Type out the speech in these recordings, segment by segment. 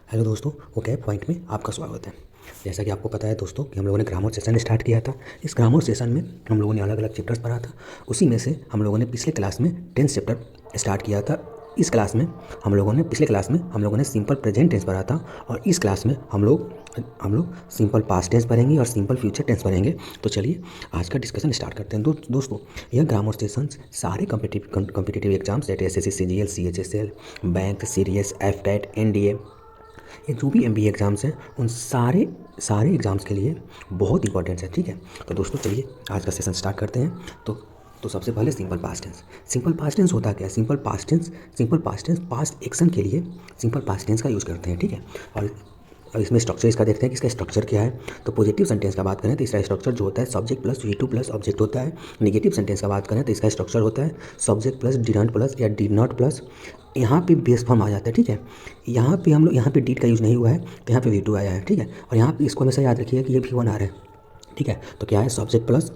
Hello दोस्तों, okay point में आपका स्वागत है। जैसा कि आपको पता है दोस्तों कि हम लोगों ने ग्रामर सेशन स्टार्ट किया था। इस ग्रामर सेशन में हम लोगों ने अलग अलग चैप्टर्स पढ़ा था। उसी में से हम लोगों ने पिछले क्लास में 10th चैप्टर स्टार्ट किया था। इस क्लास में पिछले क्लास में हम लोगों ने सिंपल प्रेजेंट टेंस पढ़ा था और इस क्लास में हम लोग सिंपल पास्ट टेंस पढ़ेंगे और सिंपल फ्यूचर टेंस पढ़ेंगे। तो चलिए आज का डिस्कशन स्टार्ट करते हैं। दोस्तों यह ग्रामर सेशंस सारे कॉम्पिटिटिव एग्जाम्स जैसे SSC, CGL, CHSL, bank, CDS, एफटेट, एनडीए, ये जो भी एमबीए एग्ज़ाम्स हैं उन सारे एग्ज़ाम्स के लिए बहुत इंपॉर्टेंट है। ठीक है, तो दोस्तों चलिए आज का सेशन स्टार्ट करते हैं। तो सबसे पहले simple past tense. Simple past tense होता क्या है? Simple past tense past action के लिए सिंपल पास्ट टेंस का यूज़ करते हैं। ठीक है, और इसमें स्ट्रक्चर इसका देखते हैं कि इसका स्ट्रक्चर क्या है। तो पॉजिटिव सेंटेंस का बात करें तो इसका स्ट्रक्चर जो होता है subject plus V two plus object होता है। नेगेटिव सेंटेंस का बात करें तो इसका स्ट्रक्चर होता है सब्जेक्ट प्लस डिडंट प्लस या डिड नॉट प्लस, यहाँ पे बेस फॉर्म आ जाता है। ठीक है, यहाँ पे डिड का यूज़ नहीं हुआ है तो यहाँ पे वी टू आया है। ठीक है, और यहाँ पे इसको हमेशा याद रखिएगा कि ये भी वन आ रहा है। ठीक है, तो क्या है subject plus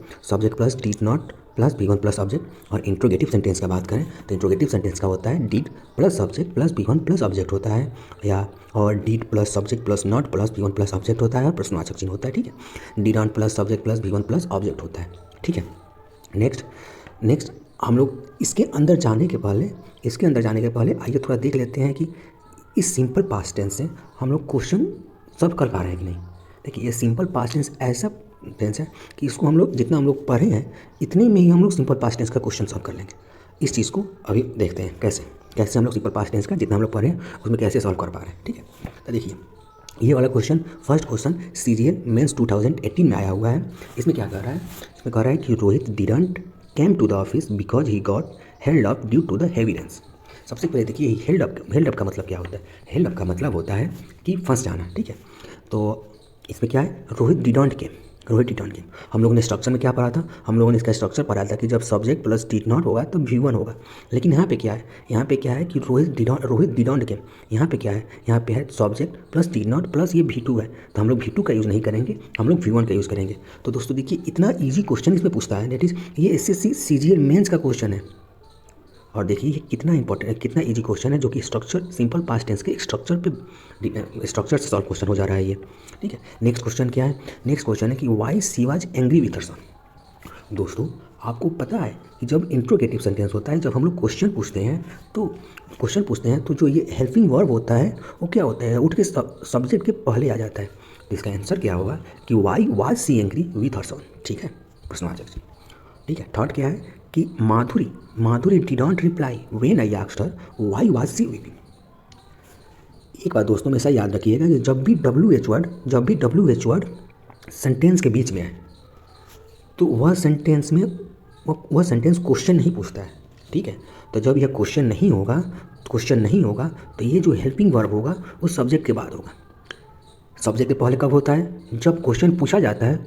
did not plus V one plus object. और इंट्रोगेटिव सेंटेंस का बात करें तो इंट्रोगेटिव सेंटेंस का होता है did plus subject plus V one plus object होता है, या और did plus subject plus not plus V one plus object होता है और प्रश्नवाचक चिन्ह होता है। ठीक है, did not plus subject plus V one plus object होता है। ठीक है, नेक्स्ट हम लोग इसके अंदर जाने के पहले आइए थोड़ा देख लेते हैं कि इस सिंपल पास्ट टेंस से हम लोग क्वेश्चन सॉल्व कर पा रहे हैं कि नहीं। देखिए ये सिंपल पास्ट टेंस ऐसा टेंस है कि इसको हम लोग जितना हम लोग पढ़े हैं इतने में ही हम लोग सिंपल पास्ट टेंस का क्वेश्चन सॉल्व कर लेंगे। इस चीज़ को अभी देखते हैं कैसे हम लोग सिंपल पास्ट टेंस का जितना हम लोग पढ़े हैं उसमें कैसे सॉल्व कर पा रहे हैं। ठीक है, तो देखिए ये वाला question first question CGL mains 2018 में आया हुआ है। इसमें क्या कर रहा है? इसमें कह रहा है कि Rohit didn't came to the office because he got held up due to the heavy rains. सबसे पहले देखिए हेल्ड अप का मतलब क्या होता है? हेल्ड अप का मतलब होता है कि फंस जाना। ठीक है, तो इसमें क्या है? रोहित डिडंट केम। हम लोगों ने स्ट्रक्चर में क्या पढ़ा था? हम लोगों ने इसका स्ट्रक्चर पढ़ा था कि जब सब्जेक्ट प्लस डिड नॉट होगा तो वी वन होगा। लेकिन यहाँ पे क्या है कि रोहित डिडंट केम। यहाँ पे क्या है? यहाँ पे है subject plus did not plus ये वी टू है, तो हम लोग वी टू का यूज़ नहीं करेंगे, हम लोग वी वन का यूज़ करेंगे। तो दोस्तों देखिए इतना ईजी क्वेश्चन इसमें पूछता है, डेट इज़ ये एसएससी सीजीएल मेंस का क्वेश्चन है। और देखिए ये कितना इंपॉर्टेंट है, कितना इजी क्वेश्चन है जो कि स्ट्रक्चर सिंपल पास्ट टेंस के स्ट्रक्चर से सॉल्व क्वेश्चन हो जा रहा है ये। ठीक है, नेक्स्ट क्वेश्चन क्या है? नेक्स्ट क्वेश्चन है कि why she was angry with her son. दोस्तों आपको पता है कि जब इंट्रोगेटिव सेंटेंस होता है, जब हम लोग क्वेश्चन पूछते हैं तो जो ये हेल्पिंग वर्ब होता है वो क्या होता है? उठ के सब्जेक्ट के पहले आ जाता है। तो इसका आंसर क्या होगा कि why was she angry with her son. ठीक है, प्रश्नवाचक। ठीक है, थर्ड क्या है कि Madhuri didn't reply when I asked her why was she weeping. एक बात दोस्तों हमेशा याद रखिएगा कि जब भी डब्ल्यू एच वर्ड सेंटेंस के बीच में है तो वह सेंटेंस क्वेश्चन नहीं पूछता है। ठीक है, तो जब यह क्वेश्चन नहीं होगा तो ये जो हेल्पिंग वर्ब होगा वो सब्जेक्ट के बाद होगा। सब्जेक्ट के पहले कब होता है? जब क्वेश्चन पूछा जाता है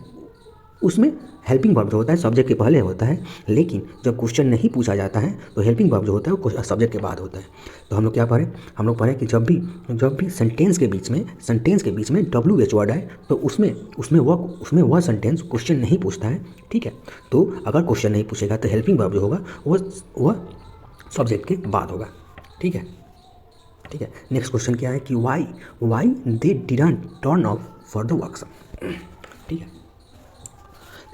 उसमें हेल्पिंग वर्ब जो होता है सब्जेक्ट के पहले होता है, लेकिन जब क्वेश्चन नहीं पूछा जाता है तो हेल्पिंग वर्ब जो होता है वो सब्जेक्ट के बाद होता है। तो हम लोग क्या पढ़े? हम लोग पढ़े कि जब भी सेंटेंस के बीच में डब्ल्यू एच वर्ड है तो उसमें वह सेंटेंस क्वेश्चन नहीं पूछता है। ठीक है, तो अगर क्वेश्चन नहीं पूछेगा तो हेल्पिंग वर्ब जो होगा वह सब्जेक्ट के बाद होगा। ठीक है, नेक्स्ट क्वेश्चन क्या है कि why they didn't turn off for the workshop. ठीक है,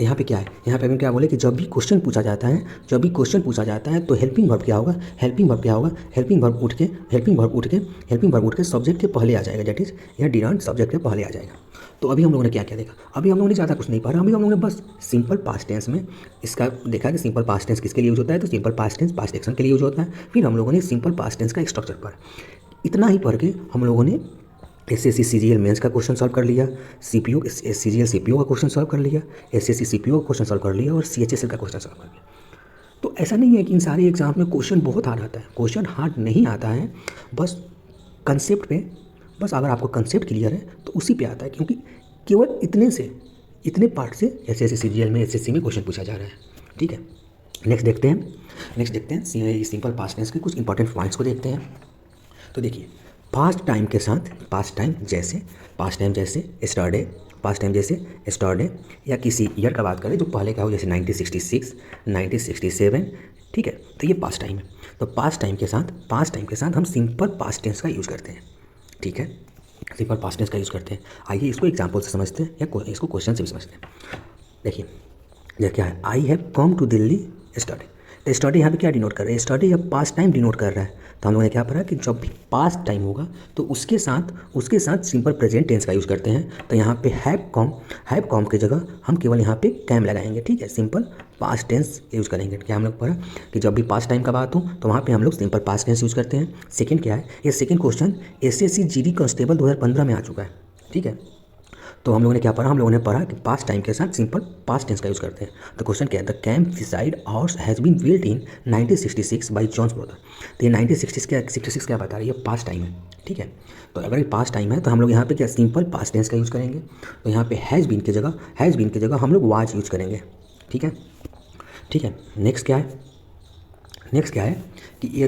यहाँ पे क्या है? यहाँ पे हम क्या बोले कि जब भी क्वेश्चन पूछा जाता है तो हेल्पिंग वर्ब क्या होगा? हेल्पिंग वर्ब उठ के सब्जेक्ट के पहले आ जाएगा, दैट इज यह डिडंट सब्जेक्ट के पहले आ जाएगा। तो अभी हम लोगों ने क्या देखा? अभी हम लोगों ने ज़्यादा कुछ नहीं पढ़ा, अभी हम लोगों ने बस सिंपल पास्ट टेंस में इसका देखा कि सिंपल पास्ट टेंस किसके लिए यूज होता है। तो simple past tense past action के लिए यूज होता है। फिर हम लोगों ने सिंपल पास्ट टेंस का स्ट्रक्चर पढ़ा। इतना ही पढ़ के हम लोगों ने एसएससी सीजीएल मेंस का क्वेश्चन सॉल्व कर लिया, सीजीएल सीपीओ का क्वेश्चन सॉल्व कर लिया, एसएससी सीपीओ का क्वेश्चन सॉल्व कर लिया और सीएचएसएल का क्वेश्चन सॉल्व कर लिया। तो ऐसा नहीं है कि इन सारे एग्जाम में क्वेश्चन बहुत हार्ड आता है, क्वेश्चन हार्ड नहीं आता है, बस कंसेप्ट पे, बस अगर आपको कंसेप्ट क्लियर है तो उसी पे आता है, क्योंकि केवल इतने पार्ट से एसएससी सीजीएल में एसएससी में क्वेश्चन पूछा जा रहा है। ठीक है, नेक्स्ट देखते हैं सिंपल पास्ट टेंस के कुछ इंपॉर्टेंट पॉइंट्स को देखते हैं। तो देखिए पास्ट टाइम जैसे स्टरडे, या किसी ईयर का बात करें जो पहले का हो, जैसे 1966, 1967। ठीक है, तो ये पास्ट टाइम है। तो पास्ट टाइम के साथ हम सिंपल पास्ट टेंस का यूज़ करते हैं। ठीक है, सिंपल पास्ट टेंस का यूज़ करते हैं। आइए इसको एग्जाम्पल से समझते हैं या इसको क्वेश्चन से भी समझते हैं। देखिए यह क्या है, I have come to Delhi study. तो स्टडी यहाँ पे क्या डिनोट कर रहा है, स्टडी या पास्ट टाइम डिनोट कर रहा है। तो हम लोगों ने क्या पढ़ा कि जब भी पास्ट टाइम होगा तो उसके साथ सिंपल प्रेजेंट टेंस का यूज़ करते हैं। तो यहाँ पे हैव कॉम की जगह हम केवल यहाँ पे कैम लगाएंगे, ठीक है, सिंपल पास्ट टेंस यूज़ करेंगे। क्या हम लोग पढ़ा कि जब भी पास्ट टाइम का बात हो तो वहाँ पे हम लोग सिंपल पास्ट टेंस यूज़ करते हैं। सेकंड क्या है, ये second question SSC GD constable 2015 में आ चुका है, ठीक है। तो हम लोगों ने क्या पढ़ा, हम लोगों ने पढ़ा कि पास्ट टाइम के साथ सिंपल पास्ट टेंस का यूज़ करते हैं। तो क्वेश्चन क्या है, the camp beside ours has been built in 1966 by John's brother. तो ये 1966 क्या बता रही है, पास्ट टाइम है, ठीक है। तो अगर ये पास्ट टाइम है तो हम लोग यहाँ पे क्या सिंपल पास्ट टेंस का यूज़ करेंगे। तो यहाँ पे हैज़ बीन की जगह हम लोग वाज यूज़ करेंगे, ठीक है, ठीक है। नेक्स्ट क्या है कि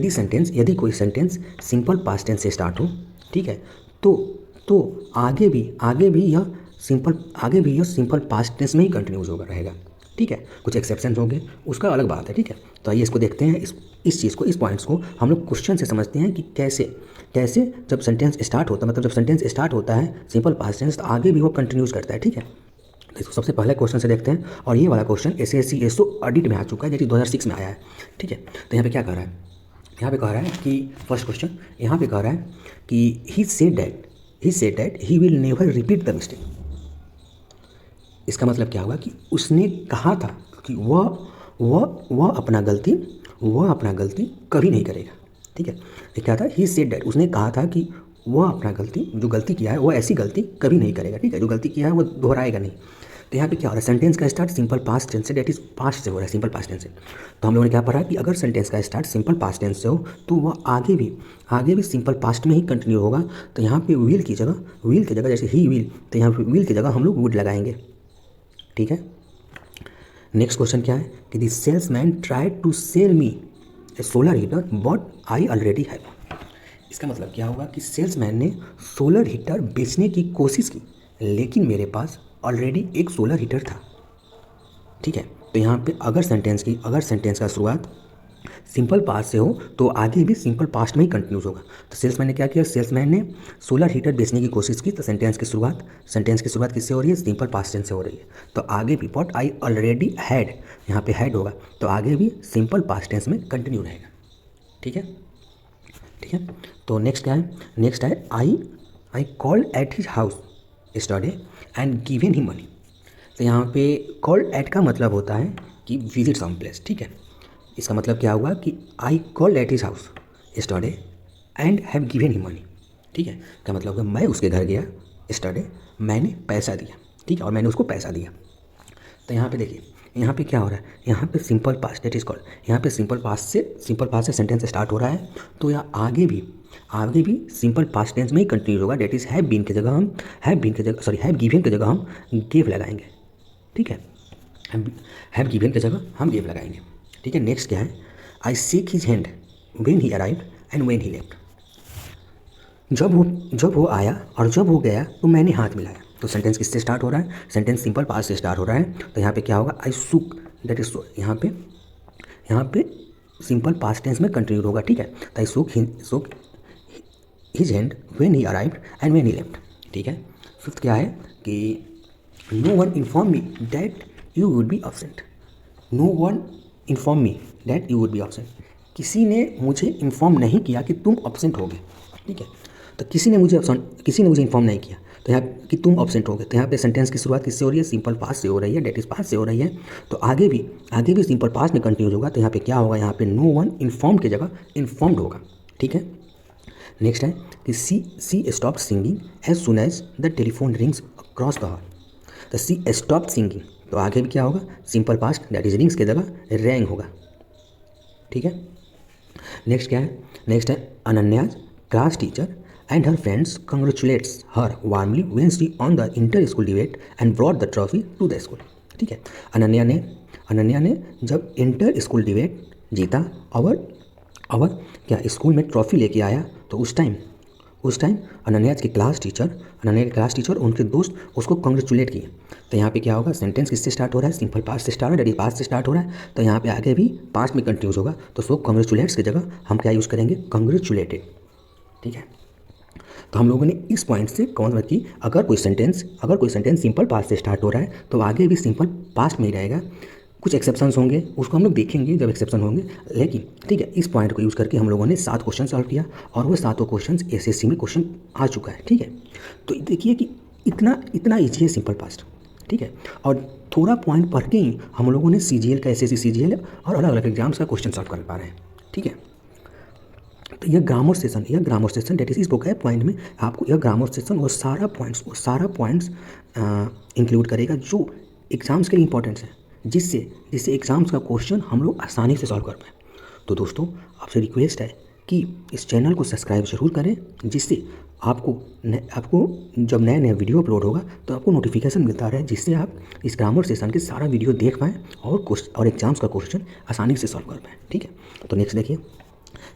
यदि कोई सेंटेंस सिंपल पास्ट टेंस से स्टार्ट हो, ठीक है, तो आगे भी यह सिंपल पास्ट टेंस में ही कंटिन्यूज होगा रहेगा, ठीक है। कुछ एक्सेप्शन होंगे, उसका अलग बात है, ठीक है। तो आइए इसको देखते हैं, इस चीज़ को, इस पॉइंट्स को हम लोग क्वेश्चन से समझते हैं कि कैसे जब सेंटेंस स्टार्ट होता है, मतलब जब सेंटेंस स्टार्ट होता है सिंपल पास्ट टेंस तो आगे भी वो कंटिन्यूज करता है, ठीक है। तो इसको सबसे पहले क्वेश्चन से देखते हैं, और ये वाला क्वेश्चन SSC SO ऑडिट में आ चुका है, जो कि 2006 में आया है, ठीक है। तो यहाँ पे क्या कह रहा है, यहाँ पे कह रहा है कि फर्स्ट क्वेश्चन यहाँ पे कह रहा है कि he said that he will never repeat the mistake. इसका मतलब क्या हुआ कि उसने कहा था कि वह अपना गलती कभी नहीं करेगा, ठीक है। ये क्या था, ही सेड दैट, उसने कहा था कि वह अपना जो गलती किया है वो ऐसी गलती कभी नहीं करेगा, ठीक है, जो गलती किया है वो दोहराएगा नहीं। तो यहाँ पे क्या हो रहा है, सेंटेंस का स्टार्ट सिंपल पास्ट टेंस से, डेट इज पास्ट से हो रहा है, सिंपल पास्ट टेंस से। तो हम लोगों ने क्या पढ़ा कि अगर सेंटेंस का स्टार्ट सिंपल पास्ट टेंस से हो तो वह आगे भी सिंपल पास्ट में ही कंटिन्यू होगा। तो यहाँ पे विल की जगह जैसे ही विल, तो यहाँ पे विल की जगह हम लोग वुड लगाएंगे, ठीक है। नेक्स्ट क्वेश्चन क्या है कि the salesman tried to sell me a solar heater but I already have. इसका मतलब क्या होगा कि सेल्समैन ने सोलर हीटर बेचने की कोशिश की लेकिन मेरे पास ऑलरेडी एक सोलर हीटर था, ठीक है। तो यहाँ पे अगर सेंटेंस का शुरुआत सिंपल पास्ट से हो तो आगे भी सिंपल पास्ट में ही कंटिन्यूज होगा। तो सेल्समैन ने क्या किया, सेल्समैन ने सोलर हीटर बेचने की कोशिश की, तो सेंटेंस की शुरुआत किससे हो रही है, सिंपल पास्ट टेंस से हो रही है। तो आगे भी व्हाट आई ऑलरेडी हैड, यहाँ पे हैड होगा, तो आगे भी सिंपल पास्ट टेंस में कंटिन्यू रहेगा, ठीक है। तो नेक्स्ट क्या है, नेक्स्ट है I called at his house yesterday and given him money. तो यहाँ पे कॉल्ड एट का मतलब होता है कि विजिट सम प्लेस, ठीक है। इसका मतलब क्या हुआ कि I called at his house yesterday and have given him money, ठीक है। क्या मतलब है, मैं उसके घर गया यस्टरडे, मैंने पैसा दिया, ठीक है, और मैंने उसको पैसा दिया। तो यहाँ पे देखिए, यहाँ पे क्या हो रहा है, यहाँ पे simple past that is called, यहाँ पे सिंपल पास्ट से सेंटेंस स्टार्ट हो रहा है। तो यहाँ आगे भी सिंपल पास्ट टेंस में ही कंटिन्यू होगा, डेट इज हैव गिवन की जगह हम गेव लगाएंगे, ठीक है। हैव गिवन की जगह हम गेव लगाएंगे, ठीक है। नेक्स्ट क्या है, I shake his hand when he arrived and when he left. जब वो आया और जब वो गया तो मैंने हाथ मिलाया। तो सेंटेंस किससे स्टार्ट हो रहा है, सेंटेंस सिंपल पास्ट से स्टार्ट हो रहा है। तो यहाँ पे क्या होगा, आई शुक, दैट इज यहाँ पे सिंपल पास्ट टेंस में कंटिन्यू होगा, ठीक है। तो I shook his hand when he arrived and when he left, ठीक है। फिफ्थ क्या है कि no one inform me that you would be absent. No one inform me that you would be absent. किसी ने मुझे इन्फॉर्म नहीं किया कि तुम एब्सेंट होगे, ठीक है। तो किसी ने मुझे इन्फॉर्म नहीं किया तो यहाँ कि तुम एब्सेंट हो गए। तो यहाँ पे सेंटेंस की शुरुआत किससे हो रही है, सिंपल पास्ट से हो रही है, डेट इज पास्ट से हो रही है। तो आगे भी सिंपल पास्ट में कंटिन्यूज होगा। तो यहाँ पे क्या होगा, यहाँ पे नो वन इन्फॉर्म की जगह इन्फॉर्म्ड होगा, ठीक है। नेक्स्ट है कि she stop singing as soon as the telephone rings across the hall. तो सी स्टॉप सिंगिंग, तो आगे भी क्या होगा, simple past that is rings की जगह रैंग होगा, ठीक है। नेक्स्ट क्या है, नेक्स्ट है Ananya's class teacher and her friends congratulates her warmly when she on the inter-school debate and brought the trophy to the school, ठीक है। अनन्या ने जब इंटर स्कूल डिबेट जीता और क्या स्कूल में ट्रॉफी लेके आया, तो उस टाइम अनन्या की क्लास टीचर उनके दोस्त उसको कॉन्ग्रेचुलेट किए। तो यहाँ पे क्या होगा, सेंटेंस किससे स्टार्ट हो रहा है, सिंपल पास्ट से स्टार्ट हो रहा है, पास्ट से स्टार्ट हो रहा है। तो यहाँ पे आगे भी पास्ट में कंटिन्यूज होगा। तो सो कॉन्ग्रेचुलेट्स की जगह हम क्या यूज़ करेंगे, कॉन्ग्रेचुलेटेड, ठीक है। तो हम लोगों ने इस पॉइंट से कौन मतलब कि अगर कोई सेंटेंस सिंपल पास्ट से स्टार्ट हो रहा है तो आगे भी सिंपल पास्ट में ही रहेगा। कुछ एक्सेप्शंस होंगे, उसको हम लोग देखेंगे जब एक्सेप्शन होंगे, लेकिन ठीक है, इस पॉइंट को यूज़ करके हम लोगों ने 7 क्वेश्चन सॉल्व किया और वो 7 क्वेश्चन एसएससी में क्वेश्चन आ चुका है। ठीक है, तो देखिए कि इतना ईजी है सिंपल पास्ट। ठीक है, और थोड़ा पॉइंट पढ़ के ही हम लोगों ने सीजीएल का, एसएससी सीजीएल और अलग अलग एग्जाम्स का क्वेश्चन सॉल्व कर पा रहे हैं। ठीक है, तो यह ग्रामर सेशन डेट इज इस बुक है पॉइंट में आपको यह ग्रामर सेशन वो सारा पॉइंट्स इंक्लूड करेगा जो एग्जाम्स के लिए इंपॉर्टेंट है, जिससे एग्जाम्स का क्वेश्चन हम लोग आसानी से सॉल्व कर पाएँ। तो दोस्तों, आपसे रिक्वेस्ट है कि इस चैनल को सब्सक्राइब जरूर करें, जिससे आपको जब नया नया वीडियो अपलोड होगा तो आपको नोटिफिकेशन मिलता रहे, जिससे आप इस ग्रामर सेशन के सारा वीडियो देख पाएँ और एग्जाम्स का क्वेश्चन आसानी से सॉल्व कर पाएँ। ठीक है, तो नेक्स्ट देखिए,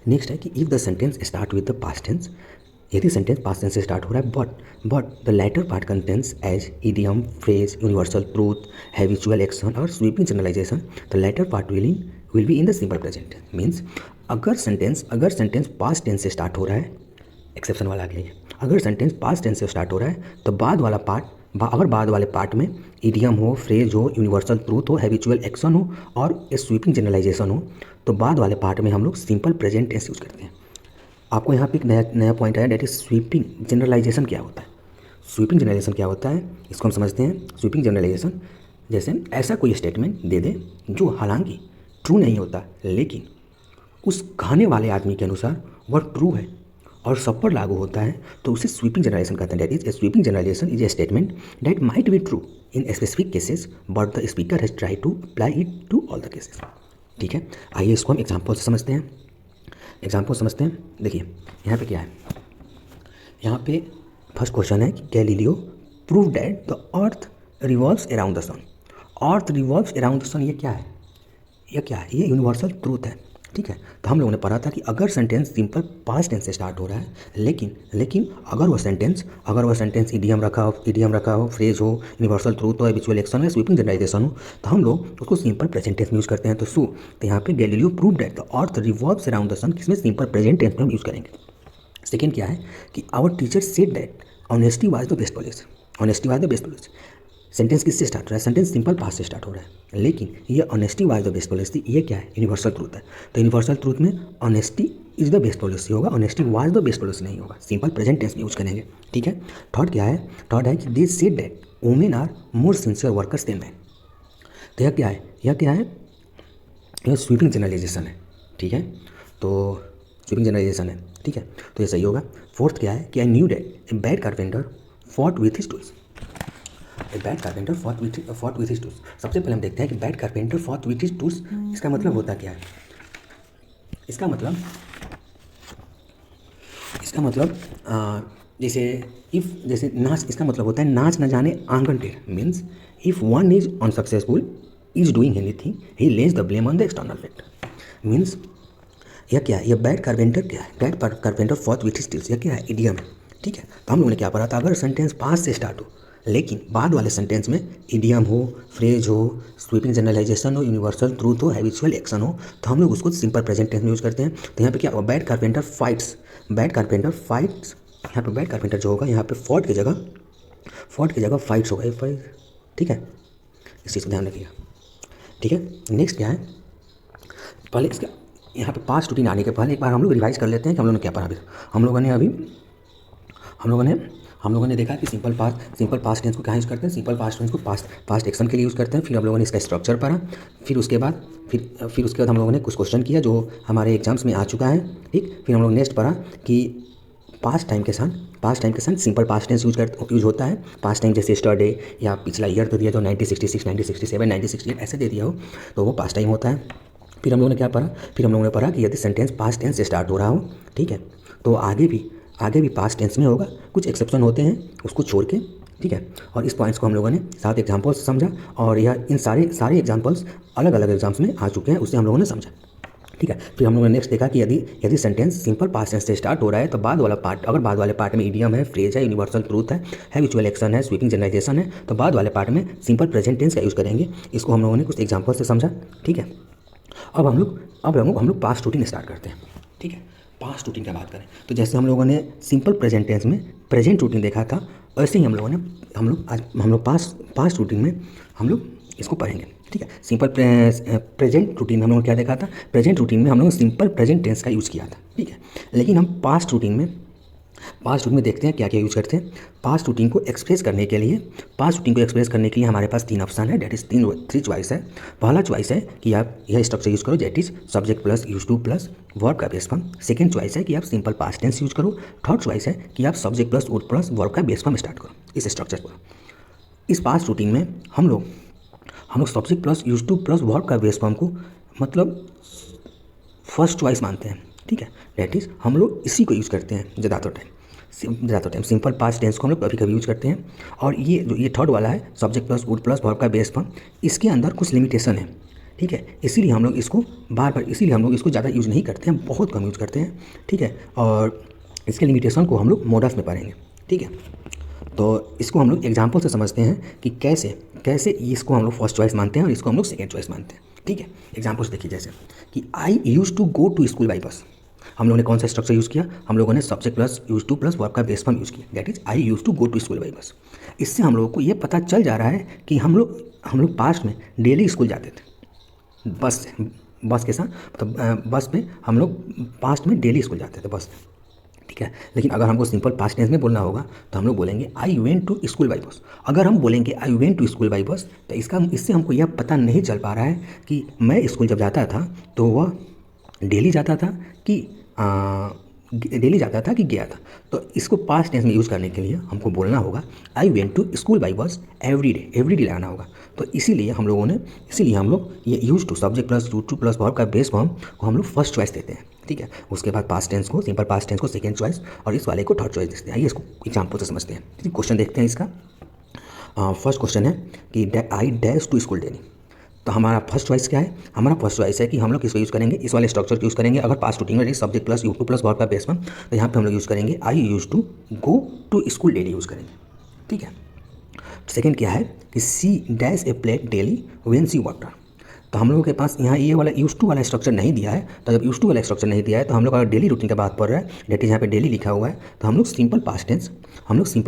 नेक्स्ट है कि if the sentence start with the past tense, यदि सेंटेंस पास्ट टेंस से स्टार्ट हो रहा है but the latter part contains as idiom, phrase, universal truth, habitual action और sweeping generalisation, the latter part will be in the simple present tense. Means अगर sentence past tense से start हो रहा है, एक्सेप्शन वाला आ गया, अगर सेंटेंस पास्ट टेंस से स्टार्ट हो रहा है तो बाद वाले पार्ट में इडियम हो, फ्रेज हो, यूनिवर्सल ट्रूथ हो, हैबिचुअल एक्शन हो और स्वीपिंग जनरलाइजेशन हो, तो बाद वाले पार्ट में हम लोग सिंपल प्रेजेंट टेंस यूज़ करते हैं। आपको यहाँ पे एक नया पॉइंट आया, डेट इज स्वीपिंग जनरलाइजेशन क्या होता है। स्वीपिंग जनरलाइजेशन क्या होता है इसको हम समझते हैं। स्वीपिंग जनरलाइजेशन जैसे ऐसा कोई स्टेटमेंट दे दे जो हालांकि ट्रू नहीं होता, लेकिन उस कहने वाले आदमी के अनुसार वह ट्रू है और सब पर लागू होता है, तो उसे स्वीपिंग जनरलाइजेशन कहते हैं। That is sweeping generalisation is a statement that might be true in specific cases but the speaker has try to apply it to all the cases. ठीक है, आइए इसको हम एग्जाम्पल से समझते हैं। देखिए यहाँ पे क्या है, यहाँ पे फर्स्ट क्वेश्चन है कि Galileo prove that the earth revolves around the sun. Earth revolves around the sun, ये क्या है? ये यूनिवर्सल ट्रूथ है। ठीक है, तो हम लोगों ने पढ़ा था कि अगर सेंटेंस सिंपल पास्ट टेंस से स्टार्ट हो रहा है, लेकिन अगर वह सेंटेंस इडियम रखा हो, फ्रेज हो, यूनिवर्सल ट्रूथ हो, हैबिचुअल एक्शन हो, स्वीपिंग जनरलाइजेशन हो, तो हम लोग उसको सिंपल प्रेजेंट टेंस में यूज़ करते हैं। तो यहाँ पे Galileo prove that the earth revolves around the sun, किसमें सिंपल प्रेजेंट टेंस में हम यूज़ करेंगे। सेकेंड क्या है कि our teacher said that honesty was the best policy. Sentence किससे स्टार्ट हो रहा है? सेंटेंस सिंपल पास्ट से स्टार्ट हो रहा है, लेकिन ये honesty was the best policy, ये क्या है? यूनिवर्सल ट्रूथ है। तो यूनिवर्सल ट्रूथ में honesty is the best policy होगा, honesty was the best policy नहीं होगा, सिंपल प्रेजेंट टेंस में यूज करेंगे। ठीक है, थर्ड क्या है? थर्ड है कि they said that women are more sincere workers than man. तो यह क्या है? यह स्वीपिंग जनरलाइजेशन है। ठीक है, तो स्वीपिंग जनरलाइजेशन है। ठीक है, तो ये सही होगा। फोर्थ क्या है कि I knew that a bad carpenter fought with his tools. A bad carpenter fought with his tools. सबसे पहले हम देखते हैं कि bad carpenter fought with his tools, इसका मतलब होता क्या है? इसका मतलब जैसे नाच, इसका मतलब होता है नाच न जाने आंगन टेढ़। Means if one is unsuccessful is doing anything he Lay's the blame on the external factor. Means यह क्या है? यह बैड कारपेंटर क्या है? Bad carpenter fought with his tools, यह क्या है? इडियम है। ठीक है, तो हम लोगों ने क्या पढ़ा था? अगर सेंटेंस पास्ट से स्टार्ट हो लेकिन बाद वाले सेंटेंस में इडियम हो, फ्रेज हो, स्वीपिंग जनरलाइजेशन हो, यूनिवर्सल ट्रूथ हो, हैबिचुअल एक्शन हो, तो हम लोग उसको सिंपल प्रेजेंट टेंस में यूज़ करते हैं। तो यहाँ पे क्या होगा? बैड कारपेंटर फाइट्स, यहाँ पे बैड कारपेंटर जो होगा, यहाँ पे फॉट की जगह फाइट्स होगा, फाइट। ठीक है, इस चीज़ को ध्यान रखिएगा। ठीक है, नेक्स्ट क्या है? पहले इसका यहाँ पे पास्ट रूटीन आने के पहले एक बार हम लोग रिवाइज कर लेते हैं कि हम लोगों ने क्या पढ़ा अभी। हम लोगों ने देखा कि सिंपल पास्ट टेंस को कहाँ यूज़ करते हैं? सिंपल पास्ट टेंस को पास्ट एक्शन के लिए यूज़ करते हैं। फिर हम लोगों ने इसका स्ट्रक्चर पढ़ा। फिर उसके बाद हम लोगों ने कुछ क्वेश्चन किया जो हमारे एग्जाम्स में आ चुका है। ठीक, फिर हम लोग नेक्स्ट पढ़ा कि पास्ट टाइम के साथ सिंपल पास्ट टेंस यूज होता है। पास्ट टाइम जैसे यस्टरडे या पिछला ईयर तो दिया जो 1966, 1967, 1968 ऐसे दे दिया हो तो वो पास्ट टाइम होता है। फिर हम लोगों ने क्या पढ़ा? फिर हम लोगों ने पढ़ा कि यदि सेंटेंस पास्ट टेंस से स्टार्ट हो रहा हो, ठीक है, तो आगे भी पास्ट टेंस में होगा। कुछ एक्सेप्शन होते हैं उसको छोड़ के। ठीक है, और इस पॉइंट्स को हम लोगों ने 7 एग्जाम्पल्स समझा और यह इन सारे एग्जाम्पल्स अलग अलग एग्जाम्स में आ चुके हैं, उससे हम लोगों ने समझा। ठीक है, फिर हम लोगों ने नेक्स्ट देखा कि यदि सेंटेंस सिंपल पास्ट टेंस से स्टार्ट हो रहा है तो बाद वाले पार्ट में इडियम है, फ्रेज है, यूनिवर्सल ट्रूथ है, हैबिचुअल एक्शन है, स्वीपिंग जनरलाइजेशन है, तो बाद वाले पार्ट में सिंपल प्रेजेंट टेंस का यूज़ करेंगे। इसको हम लोगों ने कुछ एग्जाम्पल से समझा। ठीक है, अब हम लोग पास्ट रूटीन स्टार्ट करते हैं। ठीक है, पास्ट रूटीन की बात करें तो जैसे हम लोगों ने सिंपल प्रेजेंट टेंस में प्रेजेंट रूटीन देखा था, वैसे ही हम लोग पास्ट रूटीन में हम लोग इसको पढ़ेंगे। ठीक है, सिंपल प्रेजेंट रूटीन में हम लोगों ने क्या देखा था, प्रेजेंट रूटीन में हम लोगों ने सिंपल प्रेजेंट टेंस का यूज़ किया था। ठीक है, लेकिन हम पास्ट रूटीन में देखते हैं क्या क्या यूज़ करते हैं। पास्ट रूटीन को एक्सप्रेस करने के लिए हमारे पास 3 ऑप्शन है, डेट इज़ 3 चॉइस है। पहला चॉइस है कि आप यह स्ट्रक्चर यूज़ करो, that is subject plus use to plus verb का बेस फॉर्म। सेकंड चॉइस है कि आप सिंपल पास्ट टेंस यूज़ करो। थर्ड चॉइस है कि आप subject plus would plus verb का बेस फॉर्म स्टार्ट करो इस स्ट्रक्चर पर। इस पास्ट रूटीन में हम लोग subject plus use to plus verb का बेस फॉर्म को मतलब फर्स्ट चॉइस मानते हैं। ठीक है, डेट इज़ हम लोग इसी को यूज़ करते हैं ज़्यादातर टाइम सिंपल पास्ट टेंस को हम लोग कभी कभी यूज़ करते हैं। और ये थर्ड वाला है subject plus would plus verb का बेस फॉर्म, इसके अंदर कुछ लिमिटेशन है। ठीक है, इसीलिए हम लोग इसको ज़्यादा यूज़ नहीं करते हैं, बहुत कम यूज़ करते हैं। ठीक है, और इसके लिमिटेशन को हम लोग मॉडल्स में पढ़ेंगे। ठीक है, तो इसको हम लोग एग्जाम्पल से समझते हैं कि कैसे इसको हम लोग फर्स्ट चॉइस मानते हैं और इसको हम लोग सेकेंड चॉइस मानते हैं। ठीक है, एग्जाम्पल्स देखिए, जैसे कि I use to go to school by bus. हम लोगों ने कौन सा स्ट्रक्चर यूज़ किया, हम लोगों ने subject plus use to plus verb का बेस फॉर्म यूज़ किया, that is I use to go to school by bus. इससे हम लोगों को ये पता चल जा रहा है कि हम लोग पास्ट में डेली स्कूल जाते थे बस के साथ, मतलब बस में हम लोग पास्ट में डेली स्कूल जाते थे बस। ठीक है, लेकिन अगर हमको सिंपल पास्ट टेंस में बोलना होगा तो हम लोग बोलेंगे I went to school by bus. अगर हम बोलेंगे I went to school by bus तो इससे हमको यह पता नहीं चल पा रहा है कि मैं स्कूल जब जाता था तो वह डेली जाता था कि गया था। तो इसको पास्ट टेंस में यूज़ करने के लिए हमको बोलना होगा I went to school by bus every day लगाना होगा। तो इसीलिए हम लोग ये use to subject plus use to plus verb का बेस फॉर्म को हम लोग फर्स्ट चॉइस देते हैं। ठीक है, उसके बाद पास्ट टेंस को सिंपल पास्ट टेंस को सेकेंड चॉइस और इस वाले को थर्ड चॉइस देते हैं। आइए इसको एग्जाम्पल से समझते हैं। ठीक, क्वेश्चन देखते हैं इसका। फर्स्ट क्वेश्चन है कि I dash to school daily. तो हमारा फर्स्ट चॉइस क्या है, हमारा फर्स्ट चॉइस है कि हम लोग किसको यूज़ करेंगे, इस वाले स्ट्रक्चर को यूज़ करेंगे। अगर पास्ट रूटीन में subject plus use to plus verb का बेस फॉर्म, तो यहाँ पे हम लोग यूज़ करेंगे I use to go to school daily use करेंगे। ठीक है, सेकेंड क्या है कि she dash a plate daily when she water. तो हम लोगों के पास यहाँ ये वाला यूज टू वाला स्ट्रक्चर नहीं दिया है। तो जब यूज टू वाला स्ट्रक्चर नहीं दिया है तो हम लोग अगर डेली रूटीन की बात पढ़ रहा है, डेट इज यहाँ पे डेली लिखा हुआ है, तो हम लोग सिंपल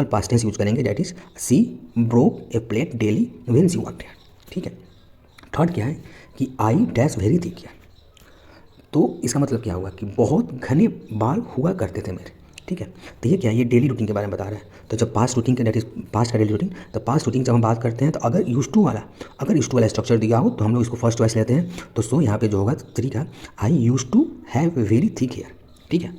पास्ट टेंस यूज़ करेंगे, that is she broke a plate daily when she water. ठीक है, थर्ड क्या है कि आई डैश वेरी थिक है। तो इसका मतलब क्या हुआ कि बहुत घने बाल हुआ करते थे मेरे। ठीक है, तो ये क्या है, ये डेली रूटीन के बारे में बता रहा है। तो जब पास्ट रूटीन के, डेट इज पास्ट का डेली रूटीन, तो पास्ट रूटीन जब हम बात करते हैं तो अगर यूज टू वाला स्ट्रक्चर दिया हो तो हम लोग इसको फर्स्ट चॉइस लेते हैं। तो सो यहाँ पे जो होगा तरीका I use to have very thick hair. ठीक है,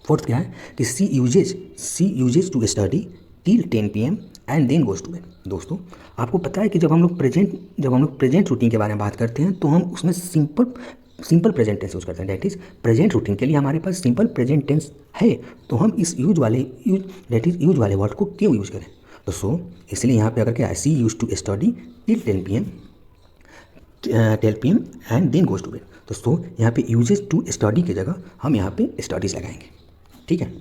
फोर्थ क्या है कि she uses to study till 10 PM and then goes to bed. दोस्तों, आपको पता है कि जब हम लोग प्रेजेंट रूटीन के बारे में बात करते हैं तो हम उसमें सिंपल प्रेजेंट टेंस यूज़ करते हैं। डेट इज़ प्रेजेंट रूटीन के लिए हमारे पास सिंपल प्रेजेंट टेंस है, तो हम इस यूज वाले वर्ड को क्यों यूज़ करें। तो इसलिए यहाँ पे अगर क्या है she use to study till 10 PM and then goes to bed. तो यहाँ पे यूजेज टू स्टडी की जगह हम यहाँ पे स्टडीज़ लगाएंगे। ठीक है,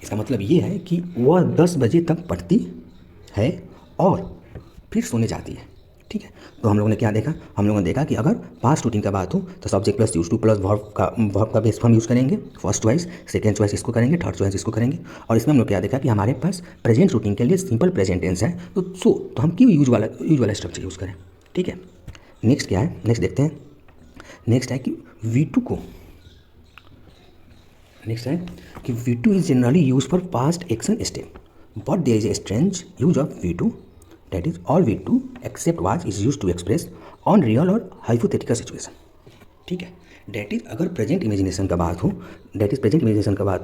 इसका मतलब ये है कि वह 10 बजे तक पढ़ती है और फिर सोने जाती है। ठीक है, तो हम लोगों ने क्या देखा, हम लोगों ने देखा कि अगर पास्ट रूटीन का बात हो तो subject plus use to plus verb का बेस फॉर्म यूज़ करेंगे, फर्स्ट चॉइस, सेकेंड चॉइस इसको करेंगे, थर्ड चॉइस इसको करेंगे। और इसमें हम लोग क्या देखा कि हमारे पास प्रेजेंट रूटीन के लिए सिंपल प्रेजेंट टेंस है, तो हम क्यों यूज वाला स्ट्रक्चर यूज़ करें। ठीक है, नेक्स्ट क्या है, नेक्स्ट देखते हैं। नेक्स्ट है कि V2 is generally used for past action step, but there is a strange use of V2, that is all V2 except was is used to express on real और hypothetical situation। ठीक है, date is अगर present imagination का बात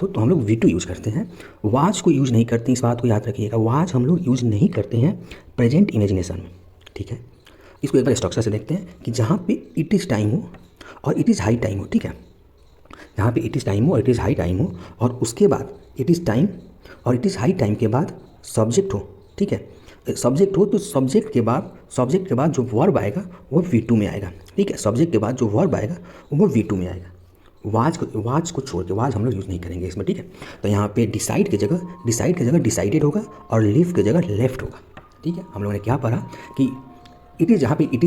हो तो हम लोग V2 यूज़ करते हैं, वाज को यूज़ नहीं करते। इस बात को याद रखिएगा, वाज हम लोग यूज़ नहीं करते हैं प्रेजेंट इमेजिनेशन में। ठीक है, इसको एक बार स्ट्रक्चर से देखते हैं कि जहाँ पे इट इज़ टाइम हो और इट इज़ हाई टाइम हो। ठीक है, यहाँ पे इट इज़ टाइम हो और इट इज़ हाई टाइम हो, और उसके बाद इट इज़ टाइम और इट इज़ हाई टाइम के बाद सब्जेक्ट हो। ठीक है, सब्जेक्ट हो तो सब्जेक्ट के बाद जो वर्ब आएगा वो V2 में आएगा। ठीक है, सब्जेक्ट के बाद जो वर्ब आएगा वो V2 में आएगा। वाज को छोड़ के, वाज हम लोग यूज़ नहीं करेंगे इसमें। ठीक है, तो यहाँ पे डिसाइड की जगह डिसाइडेड होगा और लिव की जगह लेफ्ट होगा। ठीक है, हम लोगों ने क्या पढ़ा कि इट इज़, जहाँ पे इट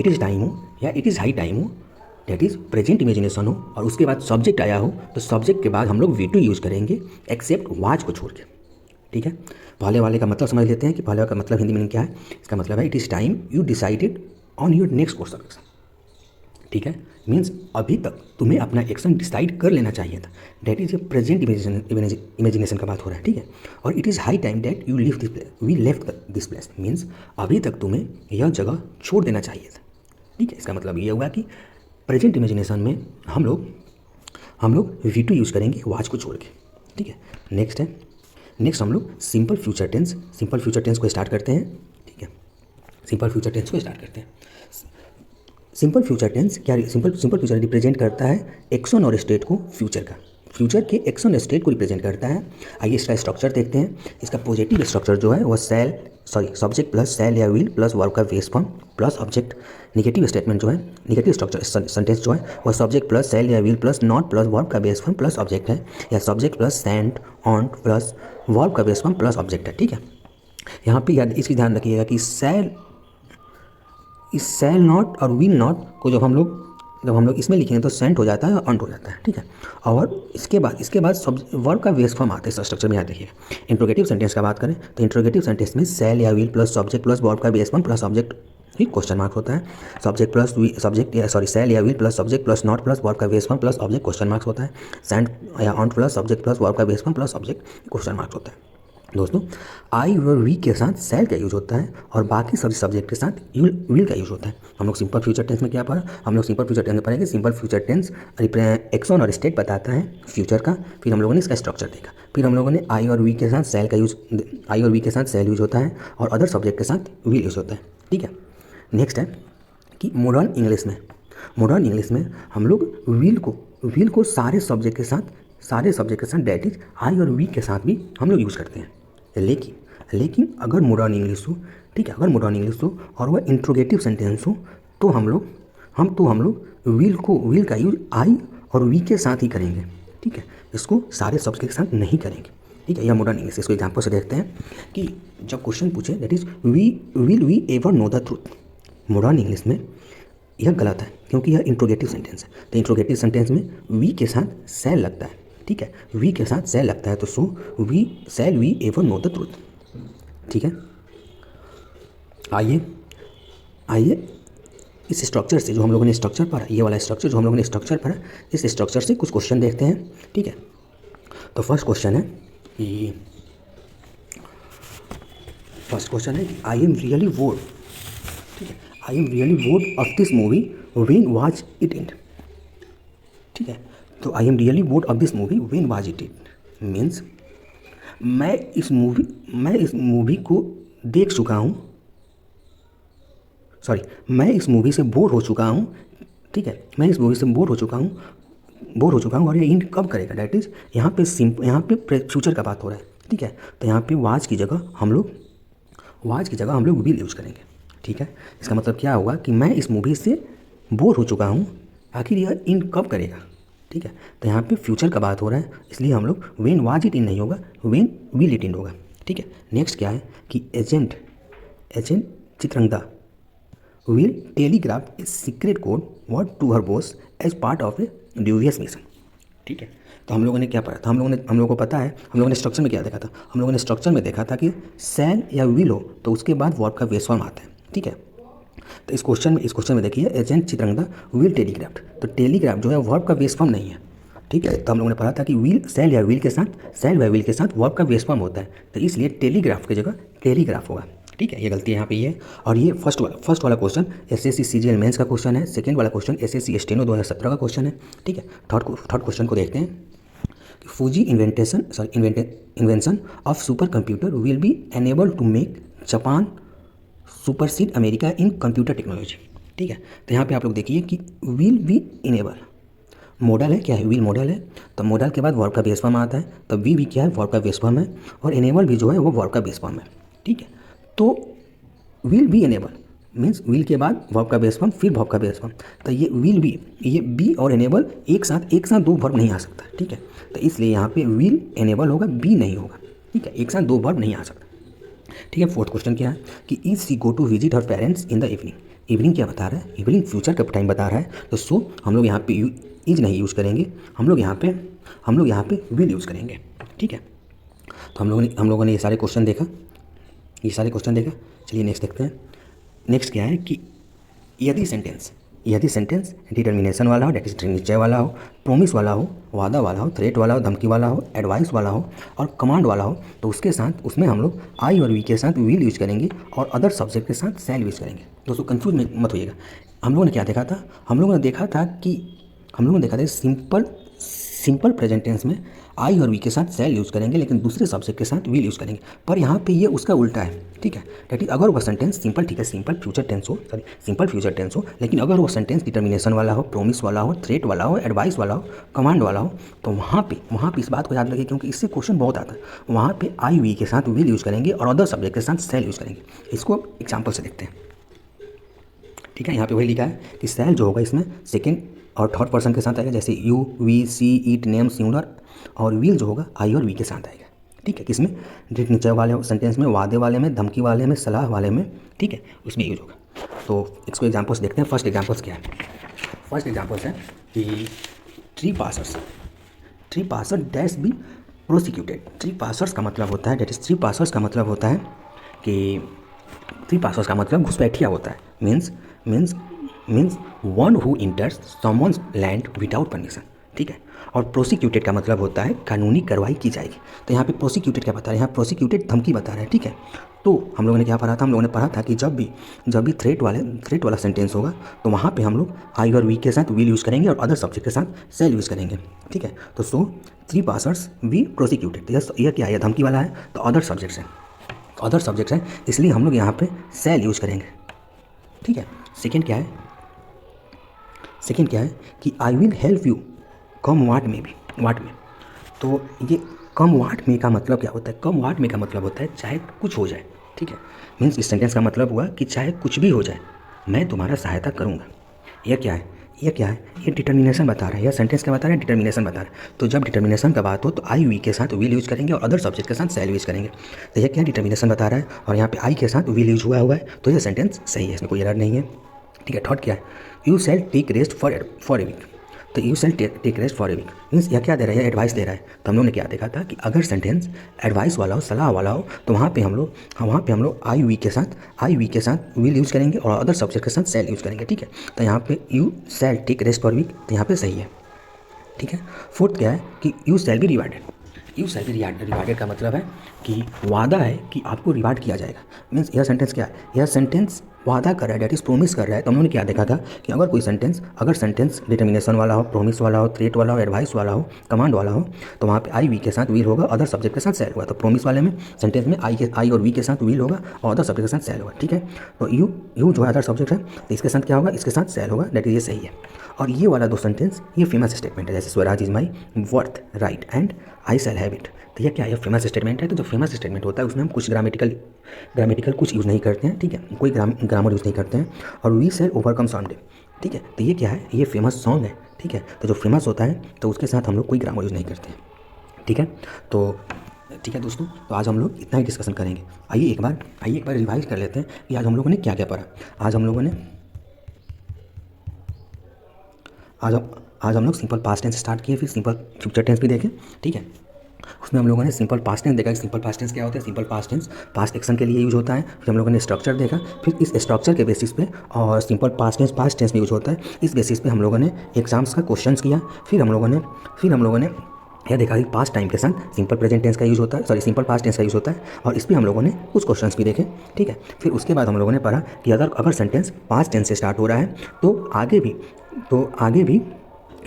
इज़ टाइम हो या इट इज़ हाई टाइम हो डेट इज़ प्रेजेंट इमेजिनेशन हो और उसके बाद सब्जेक्ट आया हो तो सब्जेक्ट के बाद हम लोग V2 यूज़ करेंगे एक्सेप्ट वाज को छोड़ के। ठीक है, पहले वाले का मतलब समझ लेते हैं कि पहले वाले का मतलब हिंदी में क्या है। इसका मतलब है it is time you decided on your next course of action. ठीक है, मीन्स अभी तक तुम्हें अपना एक्शन डिसाइड कर लेना चाहिए था। That is a present imagination का बात हो रहा है। ठीक है, और it is high time that you leave this place, we left this place, means अभी तक तुम्हें यह जगह छोड़ देना चाहिए था। ठीक है, इसका मतलब ये हुआ कि प्रेजेंट इमेजिनेशन में हम लोग V2 यूज़ करेंगे वाज को छोड़ के। ठीक है, नेक्स्ट हम लोग सिंपल फ्यूचर टेंस को स्टार्ट करते हैं। ठीक है, सिंपल फ्यूचर टेंस को स्टार्ट करते हैं। सिंपल फ्यूचर टेंस क्या, सिंपल फ्यूचर रिप्रेजेंट करता है एक्शन और स्टेट को, फ्यूचर के एक्शन स्टेट को रिप्रेजेंट करता है। आइए इसका स्ट्रक्चर देखते हैं। इसका पॉजिटिव स्ट्रक्चर जो है वह सब्जेक्ट प्लस सेल या विल प्लस वर्ब का base form plus object. Negative statement जो है, नेगेटिव स्ट्रक्चर सेंटेंस जो है वह सब्जेक्ट प्लस सेल या will plus not plus verb का बेस फॉर्म प्लस ऑब्जेक्ट है, या subject plus Saint on plus verb का बेस फॉर्म प्लस ऑब्जेक्ट है। ठीक है, यहाँ पे याद इसकी ध्यान रखिएगा कि सेल नॉट और विल नॉट को जब हम लोग इसमें लिखेंगे तो सेंट हो जाता है और अंट हो जाता है। ठीक है, और इसके बाद सब वर्ब का बेस फॉर्म आता है स्ट्रक्चर में। याद रखिएगा, इंट्रोगेटिव सेंटेंस का बात करें तो इंट्रोगेटिव सेंटेंस में सेल या will plus subject plus verb का बेस फॉर्म प्लस ऑब्जेक्ट ही क्वेश्चन मार्क होता है। सेल या will plus subject plus not plus verb का base form plus object question marks होता है। सेंट या won't plus subject plus verb का base form plus object question marks होता है। दोस्तों, आई और वी के साथ सेल का यूज होता है और बाकी सभी सब्जेक्ट के साथ विल का यूज होता है। हम लोग सिंपल फ्यूचर टेंस में क्या पढ़ा, हम लोग सिंपल फ्यूचर टेंस में पढ़ेंगे। सिंपल फ्यूचर टेंस एक्शन और स्टेट बताता है फ्यूचर का। फिर हम लोगों ने इसका स्ट्रक्चर देखा। फिर हम लोगों ने आई और वी के साथ सेल यूज होता है और अदर सब्जेक्ट के साथ विल यूज होता है। ठीक है, नेक्स्ट है कि मॉडर्न इंग्लिश में हम लोग विल को सारे सब्जेक्ट के साथ डेट इज आई और वी के साथ भी हम लोग यूज़ करते हैं। लेकिन अगर मॉडर्न इंग्लिश हो, ठीक है, अगर मॉडर्न इंग्लिश हो और वह इंट्रोगेटिव सेंटेंस हो तो हम लोग विल का यूज आई और वी के साथ ही करेंगे। ठीक है, इसको सारे सब्जेक्ट के साथ नहीं करेंगे। ठीक है, यह मॉडर्न इंग्लिश। इसको एग्जाम्पल से देखते हैं कि जब क्वेश्चन पूछे that is will we ever know the truth, modern English में यह गलत है क्योंकि यह इंट्रोगेटिव सेंटेंस है। तो इंट्रोगेटिव सेंटेंस में वी के साथ सेल लगता है। ठीक है, वी के साथ सेल लगता है तो so we ever know the truth. ठीक है, आइए इस स्ट्रक्चर से जो हम लोगों ने स्ट्रक्चर पढ़ा, ये वाला स्ट्रक्चर जो हम लोगों ने स्ट्रक्चर पढ़ा, इस स्ट्रक्चर से कुछ क्वेश्चन देखते हैं। ठीक है, तो फर्स्ट क्वेश्चन है कि आई एम रियली बोर्ड। ठीक है, I am really bored of this movie when was it and. ठीक है, तो I am really bored of this movie when was it and means मैं इस मूवी को देख चुका हूँ, मैं इस मूवी से बोर हो चुका हूँ। ठीक है, मैं इस मूवी से बोर हो चुका हूँ और ये एंड कब करेगा। डैट इज यहाँ पे फ्यूचर का बात हो रहा है। ठीक है, तो यहाँ पे वाज की जगह हम लोग विल यूज करेंगे। ठीक है, इसका मतलब क्या होगा कि मैं इस मूवी से बोर हो चुका हूँ, आखिर यह एंड कब करेगा। ठीक है, तो यहाँ पे फ्यूचर का बात हो रहा है इसलिए हम लोग व्हेन वाज इट एंड नहीं होगा, व्हेन विल इट एंड होगा। ठीक है, नेक्स्ट क्या है कि agent Chitrangada will telegraph a secret code word to her boss as part of a dubious mission. ठीक है, तो हम लोगों ने क्या पढ़ा था, हम लोगों को पता है, हम लोगों ने स्ट्रक्चर में क्या देखा था, हम लोगों ने स्ट्रक्चर में देखा था कि सेल या विल हो तो उसके बाद वर्ब का बेस फॉर्म आता है। ठीक है, तो इस क्वेश्चन में देखिए एजेंट चित्रंगदा विल टेलीग्राफ, तो टेलीग्राफ जो है वर्ब का बेस फॉर्म नहीं है। ठीक है, तो हम लोगों ने पढ़ा था कि सेल या विल के साथ वर्ब का बेस फॉर्म होता है, तो इसलिए टेलीग्राफ की जगह टेलीग्राफ होगा। ठीक है, ये गलती यहाँ पे ये है। और ये फर्स्ट वाला क्वेश्चन एसएससी सीजीएल मेंस का क्वेश्चन है। सेकंड वाला क्वेश्चन एसएससी स्टेनो 2017 का क्वेश्चन है। ठीक है, थर्ड क्वेश्चन को देखते हैं। Fuji invention of super computer will be enable to make Japan supersede America in computer technology. ठीक है, तो यहाँ पे आप लोग देखिए कि विल बी इनेबल मॉडल है, क्या है, विल मॉडल है, तो मॉडल के बाद वर्ब का बेस फॉर्म आता है, तो वी भी क्या है, वर्ब का बेस फॉर्म है, और इनेबल भी जो है वो वर्ब का बेस फॉर्म है। ठीक है, तो will be enable means will के बाद वर्ब का बेस फॉर्म फिर वर्ब का बेस फॉर्म, तो ये विल बी, ये बी और इनेबल एक साथ दो वर्ब नहीं आ सकता। ठीक है, तो इसलिए यहाँ पे विल इनेबल होगा, बी नहीं होगा। ठीक है, एक साथ दो वर्ब नहीं आ सकता। ठीक है, फोर्थ क्वेश्चन क्या है कि is she go to visit her parents in the evening. Evening क्या बता रहा है, इवनिंग फ्यूचर का टाइम बता रहा है, तो सो हम लोग यहाँ पे इज नहीं यूज़ करेंगे, हम लोग यहाँ पे विल यूज़ करेंगे। ठीक है, तो हम लोगों ने ये सारे क्वेश्चन देखा, चलिए नेक्स्ट देखते हैं। नेक्स्ट क्या है कि यदि सेंटेंस डिटर्मिनेशन वाला हो, डेट इज निश्चय वाला हो, प्रोमिस वाला हो, वादा वाला हो, थ्रेट वाला हो, धमकी वाला हो, एडवाइस वाला हो और कमांड वाला हो, तो उसके साथ उसमें हम लोग आई और वी के साथ विल यूज करेंगे और अदर सब्जेक्ट के साथ शैल यूज करेंगे। दोस्तों कंफ्यूज मत होइएगा। हम लोगों ने क्या देखा था, हम लोगों ने देखा था सिंपल प्रेजेंट टेंस में आई और वी के साथ शैल यूज़ करेंगे, लेकिन दूसरे सब्जेक्ट के साथ विल यूज़ करेंगे। पर यहाँ पे ये उसका उल्टा है। ठीक है, डेट इज अगर वो सेंटेंस सिंपल फ्यूचर टेंस हो, लेकिन अगर वो सेंटेंस डिटर्मिनेशन वाला हो, प्रोमिस वाला हो, थ्रेट वाला हो, एडवाइस वाला हो, कमांड वाला हो, तो वहाँ पे इस बात को याद रखिए, क्योंकि इससे क्वेश्चन बहुत आता है। वहाँ पे आई वी के साथ विल यूज़ करेंगे और अदर सब्जेक्ट के साथ शैल यूज़ करेंगे। इसको एग्जाम्पल से देखते हैं। ठीक है, यहाँ पे वही लिखा है कि शैल जो होगा इसमें सेकेंड और थर्ड पर्सन के साथ आएगा, जैसे you, we, she, it, name, singular, और विल जो होगा आई और वी के साथ आएगा। ठीक है, किसमें, डेट निश्चय वाले सेंटेंस में, वादे वाले में, धमकी वाले में, सलाह वाले में। ठीक है, उसमें यूज होगा। तो इसको एग्जाम्पल्स देखते हैं। फर्स्ट एग्जाम्पल्स क्या है, फर्स्ट एग्जाम्पल्स है कि tree passer dash be prosecuted. Tree passers का मतलब होता है, डेट इज ट्री पासर्स का मतलब होता है कि ट्री पासर्स का मतलब घुसपैठिया होता है। Means one who इंटर्स someone's land without permission. ठीक है, और प्रोसिक्यूटेड का मतलब होता है कानूनी कार्रवाई की जाएगी। तो यहाँ पे प्रोसिक्यूटेड क्या बता रहा है, यहाँ प्रोसिक्यूटेड धमकी बता रहा है। ठीक है, तो हम लोगों ने क्या पढ़ा था, हम लोगों ने पढ़ा था कि जब भी थ्रेट वाला सेंटेंस होगा, तो वहाँ पे हम लोग आई और वी के साथ विल यूज़ करेंगे और अदर सब्जेक्ट के साथ शैल यूज़ करेंगे। ठीक है, तो so three passers be prosecuted, यह क्या है, धमकी वाला है, तो अदर सब्जेक्ट्स हैं, इसलिए हम लोग यहाँ पे शैल यूज़ करेंगे। ठीक है, सेकेंड क्या है कि I will help you come what may. तो ये कम वाट में का मतलब क्या होता है, कम वाट में का मतलब होता है चाहे कुछ हो जाए। ठीक है, मीन्स इस सेंटेंस का मतलब हुआ कि चाहे कुछ भी हो जाए मैं तुम्हारा सहायता करूँगा। यह क्या है, ये डिटर्मिनेशन बता रहा है। यह सेंटेंस क्या बता रहा है, डिटर्मिनेशन बता रहा है। तो जब डिटर्मिनेशन का बात हो तो आई वी के साथ विल यूज़ करेंगे और अदर सब्जेक्ट के साथ शैल यूज़ करेंगे। तो यह क्या डिटर्मिनेशन बता रहा है, और यहाँ पे आई के साथ विल यूज हुआ है, तो यह सेंटेंस सही है, इसमें कोई एरर नहीं है। ठीक है, थर्ड क्या है, you shall take rest for a week. तो you shall take rest for a week means यह क्या दे रहा है, एडवाइस दे रहा है। तो हम लोग ने क्या देखा था कि अगर सेंटेंस एडवाइस वाला हो, सलाह वाला हो, तो वहाँ पे हम लोग आई वी के साथ विल यूज़ करेंगे और अदर सब्जेक्ट के साथ शैल यूज़ करेंगे। ठीक है, तो यहाँ पे you shall take rest for week, तो यहाँ पे सही है। ठीक है, फोर्थ क्या है कि यू शैल बी रिवार्डेड का मतलब है कि वादा है कि आपको रिवार्ड किया जाएगा। मीन्स यह सेंटेंस क्या है, यह सेंटेंस वादा कर रहा है, डेट इज प्रोमिस कर रहा है। तो हम लोगों ने क्या देखा था कि अगर सेंटेंस डिटर्मिनेशन वाला हो, प्रोमिस वाला हो, थ्रेट वाला हो, एडवाइस वाला हो, कमांड वाला हो, तो वहाँ पे आई वी के साथ विल होगा, अदर सब्जेक्ट के साथ शैल होगा। तो प्रोमिस वाले में सेंटेंस में आई और वी के साथ विल होगा और अदर सब्जेक्ट के साथ शैल होगा। ठीक है, तो यू जो है अदर सब्जेक्ट है, तो इसके साथ क्या होगा, इसके साथ शैल होगा, डेट इज ये सही है। और ये वाला दो सेंटेंस ये फेमस स्टेटमेंट है, जैसे Swaraj is my worth right and I shall have it. तो यह क्या है, फेमस स्टेटमेंट है। तो जो फेमस स्टेटमेंट होता है उसमें हम कुछ ग्रामेटिकल कुछ यूज़ नहीं करते हैं। ठीक है, कोई ग्रामर यूज़ नहीं करते हैं। और वी शैल ओवरकम समडे। ठीक है, तो ये क्या है, ये फेमस सॉन्ग है। ठीक है, तो जो फेमस होता है तो उसके साथ हम लोग कोई ग्रामर यूज़ नहीं करते हैं। ठीक है, तो ठीक है दोस्तों, तो आज हम लोग इतना ही डिस्कशन करेंगे। आइए एक बार रिवाइज कर लेते हैं कि आज हम लोगों ने क्या क्या पढ़ा। आज हम लोग सिंपल पास्ट टेंस स्टार्ट किए, फिर सिंपल फ्यूचर टेंस भी देखें। ठीक है, उसमें हम लोगों ने सिंपल पास्ट टेंस देखा कि सिंपल पास्ट टेंस क्या होता है। Simple past tense past action के लिए यूज होता है। फिर हम लोगों ने स्ट्रक्चर देखा, फिर इस स्ट्रक्चर के बेसिस पे और सिंपल पास्ट टेंस में यूज होता है, इस बेसिस पे हम लोगों ने एग्जाम्स का क्वेश्चंस किया। फिर हम लोगों ने यह देखा कि पास्ट टाइम के साथ सिंपल प्रेजेंट टेंस का यूज़ होता है, सिंपल पास्ट टेंस का यूज़ होता है, और इस पर हम लोगों ने कुछ क्वेश्चंस भी देखे। ठीक है, फिर उसके बाद हम लोगों ने पढ़ा कि अगर सेंटेंस पास्ट टेंस से स्टार्ट हो रहा है तो आगे भी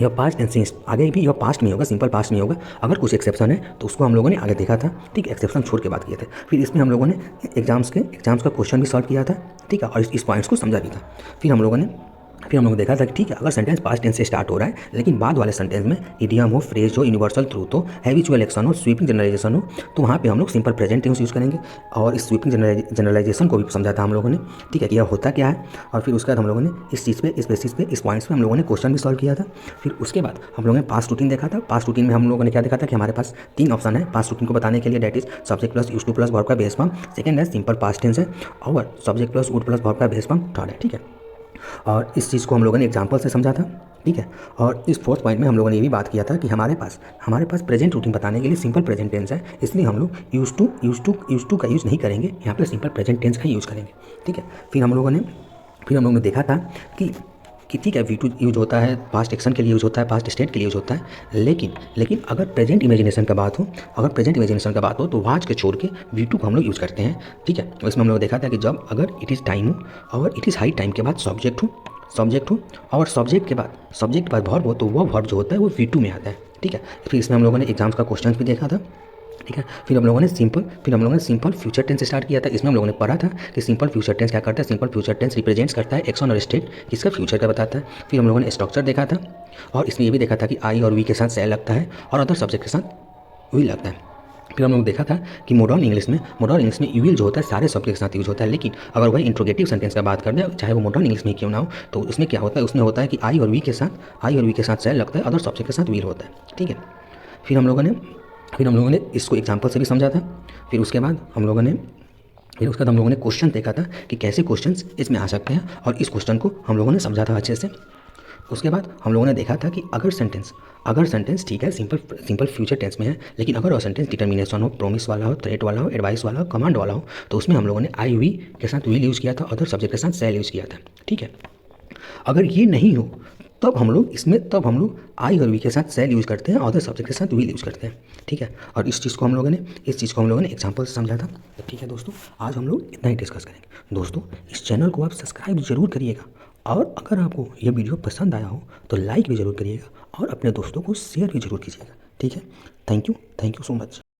यह पास्ट टेंस से आगे भी यह पास्ट में होगा, सिंपल पास्ट में होगा। अगर कुछ एक्सेप्शन है तो उसको हम लोगों ने आगे देखा था। ठीक है, एक्सेप्शन छोड़ के बात किए थे। फिर इसमें हम लोगों ने एग्जाम्स का क्वेश्चन भी सॉल्व किया था। ठीक है, और इस पॉइंट्स को समझा भी था। फिर हम लोगों ने देखा था कि ठीक है, अगर सेंटेंस पास्ट टेंस से स्टार्ट हो रहा है लेकिन बाद वाले सेंटेंस में इडियम हो, फ्रेज हो, यूनिवर्सल ट्रूथ हो, हैबिचुअल एक्शन हो, स्वीपिंग जनरलाइजेशन हो, तो वहाँ पे हम लोग सिंपल प्रेजेंट टेंस यूज़ करेंगे। और इस स्वीपिंग जनरलाइजेशन को भी समझा था हम लोगों ने। ठीक है, कि यह होता क्या है। और फिर उसके बाद हम लोगों ने इस चीज़ पे, इस बेसिस पे, इस पॉइंट्स पे हम लोगों ने क्वेश्चन भी सॉल्व किया था। फिर उसके बाद हम लोगों ने पास्ट रूटीन देखा था। पास्ट रूटीन में हम लोगों ने क्या देखा था कि हमारे पास 3 ऑप्शन है पास्ट रूटीन को बताने के लिए, that is subject plus used to plus verb का बेस फॉर्म, सेकंड है सिंपल पास्ट टेंस है, और subject plus would plus verb का बेस फॉर्म थर्ड है। ठीक है, और इस चीज़ को हम लोगों ने एग्जाम्पल से समझा था, ठीक है। और इस फोर्थ पॉइंट में हम लोगों ने ये भी बात किया था कि हमारे पास प्रेजेंट रूटीन बताने के लिए सिंपल प्रेजेंट टेंस है, इसलिए हम लोग यूज टू का यूज़ नहीं करेंगे, यहाँ पर सिंपल प्रेजेंट टेंस का यूज़ करेंगे, ठीक है। फिर हम लोगों ने देखा था कि ठीक है, V2 यूज होता है, पास्ट एक्शन के लिए यूज होता है, पास्ट स्टेट के लिए यूज होता है, लेकिन अगर प्रेजेंट इमेजिनेशन का बात हो तो वाज के छोड़ के V2 को हम लोग यूज़ करते हैं, ठीक है। इसमें हम लोग देखा था कि जब अगर इट इज़ टाइम हो और इट इज़ हाई टाइम के बाद सब्जेक्ट हो और सब्जेक्ट के बाद वर्ब हो तो वो वर्ब जो होता है वो V2 में आता है, ठीक है। फिर इसमें हम लोगों ने एग्जाम्स का क्वेश्चन भी देखा था, ठीक है। फिर हम लोगों ने सिंपल फ्यूचर टेंस स्टार्ट किया था। इसमें हम लोगों ने पढ़ा था कि सिंपल फ्यूचर टेंस क्या करता है। सिंपल फ्यूचर टेंस रिप्रेजेंट्स करता है एक्शन और स्टेट, किसका फ्यूचर का बताता है। फिर हम लोगों ने स्ट्रक्चर देखा था और इसमें ये भी देखा था कि आई और वी के साथ सेल लगता है और अदर सब्जेक्ट के साथ वी लगता है। फिर हम लोग देखा था कि मॉडर्न इंग्लिश में यू विल जो होता है सारे सब्जेक्ट के साथ यूज होता है, लेकिन अगर वही इंट्रोगेटिव सेंटेंस का बात कर दें, चाहे वो मॉडर्न इंग्लिश में क्यों ना हो, तो उसमें क्या होता है, उसमें होता है कि आई और वी के साथ सेल लगता है, अदर सब्जेक्ट के साथ विल होता है, ठीक है। फिर हम लोगों ने इसको एग्जाम्पल से भी समझा था। फिर उसके बाद हम लोगों ने क्वेश्चन देखा था कि कैसे क्वेश्चंस इसमें आ सकते हैं और इस क्वेश्चन को हम लोगों ने समझा था अच्छे से। उसके बाद हम लोगों ने देखा था कि अगर सेंटेंस ठीक है सिंपल फ्यूचर टेंस में है, लेकिन अगर वो सेंटेंस डिटर्मिनेशन हो, प्रॉमिस वाला हो, थ्रेट वाला हो, एडवाइस वाला हो, कमांड वाला हो, तो उसमें हम लोगों ने आई वी के साथ विल यूज़ किया था, अदर सब्जेक्ट के साथ सेल यूज़ किया था, ठीक है। अगर ये नहीं हो तब हम लोग आई और वी के साथ सेल यूज़ करते हैं, अदर सब्जेक्ट के साथ विल यूज़ करते हैं, ठीक है। और इस चीज़ को हम लोगों ने एग्जाम्पल से समझा था, ठीक है दोस्तों। आज हम लोग इतना ही डिस्कस करेंगे। दोस्तों, इस चैनल को आप सब्सक्राइब जरूर करिएगा और अगर आपको यह वीडियो पसंद आया हो तो लाइक भी ज़रूर करिएगा और अपने दोस्तों को शेयर भी जरूर कीजिएगा, ठीक है। Thank you so much.